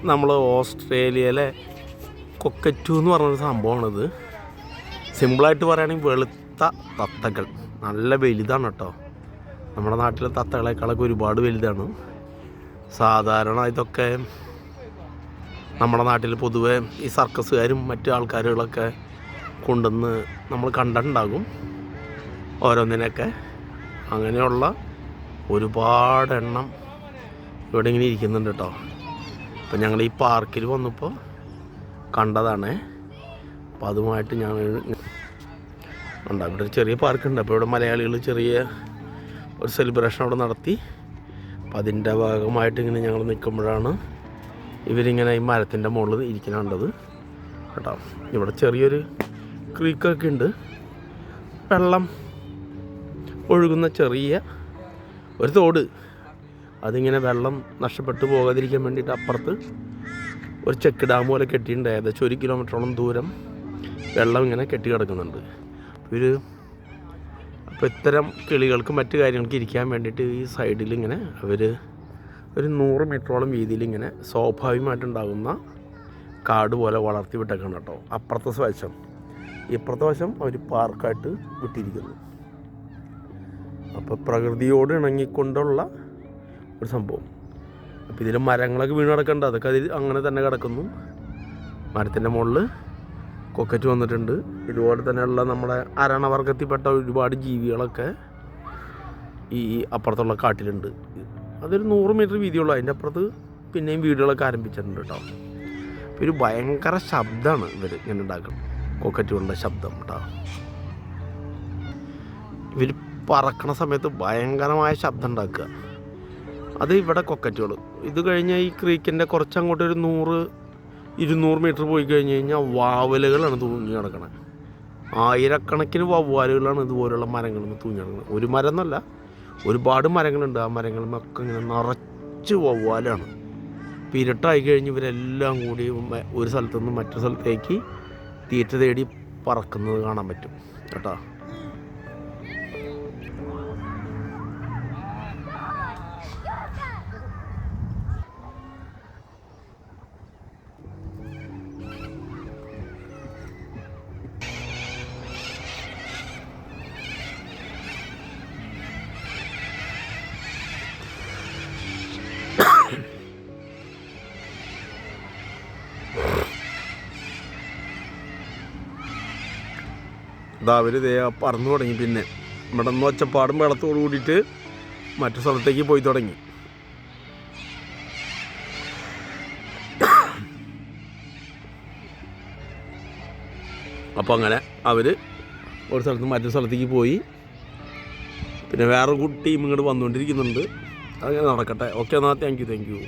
നമ്മൾ ഓസ്ട്രേലിയയിലെ കൊക്കറ്റു എന്ന് പറഞ്ഞൊരു സംഭവമാണിത്. സിമ്പിളായിട്ട് പറയുകയാണെങ്കിൽ വെളുത്ത തത്തകൾ, നല്ല വലുതാണ് കേട്ടോ. നമ്മുടെ നാട്ടിലെ തത്തകളെക്കാളൊക്കെ ഒരുപാട് വലുതാണ്. സാധാരണ ഇതൊക്കെ നമ്മുടെ നാട്ടിൽ പൊതുവെ ഈ സർക്കസുകാരും മറ്റു ആൾക്കാരുകളൊക്കെ കൊണ്ടുവന്ന് നമ്മൾ കണ്ടിട്ടുണ്ടാകും ഓരോന്നിനൊക്കെ. അങ്ങനെയുള്ള ഒരുപാട് എണ്ണം ഇവിടെ ഇങ്ങനെ ഇരിക്കുന്നുണ്ട് കേട്ടോ. അപ്പം ഞങ്ങൾ ഈ പാർക്കിൽ വന്നപ്പോൾ കണ്ടതാണ്. അപ്പോൾ അതുമായിട്ട് ഞങ്ങൾ ഉണ്ട്. ഇവിടെ ഒരു ചെറിയ പാർക്കുണ്ട്. അപ്പോൾ ഇവിടെ മലയാളികൾ ചെറിയ ഒരു സെലിബ്രേഷൻ അവിടെ നടത്തി. അപ്പം അതിൻ്റെ ഭാഗമായിട്ട് ഇങ്ങനെ ഞങ്ങൾ നിൽക്കുമ്പോഴാണ് ഇവരിങ്ങനെ ഈ മരത്തിൻ്റെ മുകളിൽ ഇരിക്കുന്നുണ്ടത് കേട്ടോ. ഇവിടെ ചെറിയൊരു ക്രീക്കൊക്കെ ഉണ്ട്, വെള്ളം ഒഴുകുന്ന ചെറിയ ഒരു തോട്. അതിങ്ങനെ വെള്ളം നഷ്ടപ്പെട്ടു പോകാതിരിക്കാൻ വേണ്ടിയിട്ട് അപ്പുറത്ത് ഒരു ചെക്ക് ഡാം പോലെ കെട്ടിയിട്ടുണ്ട്. ഏകദേശം 1 കിലോമീറ്ററോളം ദൂരം വെള്ളം ഇങ്ങനെ കെട്ടി കിടക്കുന്നുണ്ട്. അപ്പോൾ ഇത്തരം കിളികൾക്ക് മറ്റു കാര്യങ്ങൾക്ക് ഇരിക്കാൻ വേണ്ടിയിട്ട് ഈ സൈഡിൽ ഇങ്ങനെ അവർ ഒരു 100 മീറ്ററോളം വീതിയിൽ ഇങ്ങനെ സ്വാഭാവികമായിട്ടുണ്ടാകുന്ന കാട് പോലെ വളർത്തി വിട്ടേക്കാണ് കേട്ടോ. അപ്പുറത്തെ വശം, ഇപ്പുറത്തെ വശം അവർ പാർക്കായിട്ട് വിട്ടിരിക്കുന്നു. അപ്പോൾ പ്രകൃതിയോട് ഇണങ്ങിക്കൊണ്ടുള്ള ഒരു സംഭവം. അപ്പോൾ ഇതിൽ മരങ്ങളൊക്കെ വീണ് കിടക്കുന്നുണ്ട്, അതൊക്കെ അതിൽ അങ്ങനെ തന്നെ കിടക്കുന്നു. മരത്തിൻ്റെ മുകളിൽ കൊക്കറ്റ് വന്നിട്ടുണ്ട്. ഇതുപോലെ തന്നെയുള്ള നമ്മുടെ അരണവർഗത്തിൽപ്പെട്ട ഒരുപാട് ജീവികളൊക്കെ ഈ അപ്പുറത്തുള്ള കാട്ടിലുണ്ട്. അതൊരു 100 മീറ്റർ വീതിയുള്ളൂ. അതിൻ്റെ അപ്പുറത്ത് പിന്നെയും വീടുകളൊക്കെ ആരംഭിച്ചിട്ടുണ്ട് കേട്ടോ. അപ്പോൾ ഒരു ഭയങ്കര ശബ്ദമാണ് ഇവർ ഇങ്ങനെ ഉണ്ടാക്കുന്നത്, കൊക്കറ്റുകളുടെ ശബ്ദം കേട്ടോ. ഇവർ പറക്കണ സമയത്ത് ഭയങ്കരമായ ശബ്ദം ഉണ്ടാക്കുക. അത് ഇവിടെ കൊക്കറ്റുകൾ. ഇത് കഴിഞ്ഞ് ഈ ക്രീക്കിൻ്റെ കുറച്ചങ്ങോട്ട് ഒരു 100-200 മീറ്റർ പോയി കഴിഞ്ഞ് കഴിഞ്ഞാൽ വാവലുകളാണ് തൂങ്ങി കിടക്കണത്. ആയിരക്കണക്കിന് വവ്വാലുകളാണ് ഇതുപോലുള്ള മരങ്ങളിൽ നിന്ന് തൂങ്ങി കിടക്കുന്നത്. ഒരു മരം എന്നല്ല, ഒരുപാട് മരങ്ങളുണ്ട്. ആ മരങ്ങളിലൊക്കെ ഇങ്ങനെ നിറച്ച് വവ്വാലാണ്. ഇരുട്ടായി കഴിഞ്ഞ് ഇവരെല്ലാം കൂടി ഒരു സ്ഥലത്തു നിന്ന് മറ്റൊരു സ്ഥലത്തേക്ക് തീറ്റ തേടി പറക്കുന്നത് കാണാൻ പറ്റും കേട്ടോ. ഇതാ അവർ പറന്നു തുടങ്ങി. പിന്നെ ഇവിടെ നിന്ന് ഒച്ചപ്പാടും വെള്ളത്തോട് കൂടിയിട്ട് മറ്റു സ്ഥലത്തേക്ക് പോയി തുടങ്ങി. അപ്പോൾ അങ്ങനെ അവർ ഒരു സ്ഥലത്ത് നിന്ന് മറ്റു സ്ഥലത്തേക്ക് പോയി. പിന്നെ വേറെ ടീം ഇങ്ങോട്ട് വന്നുകൊണ്ടിരിക്കുന്നുണ്ട്. അതങ്ങനെ നടക്കട്ടെ. ഓക്കെ, എന്നാൽ താങ്ക് യു.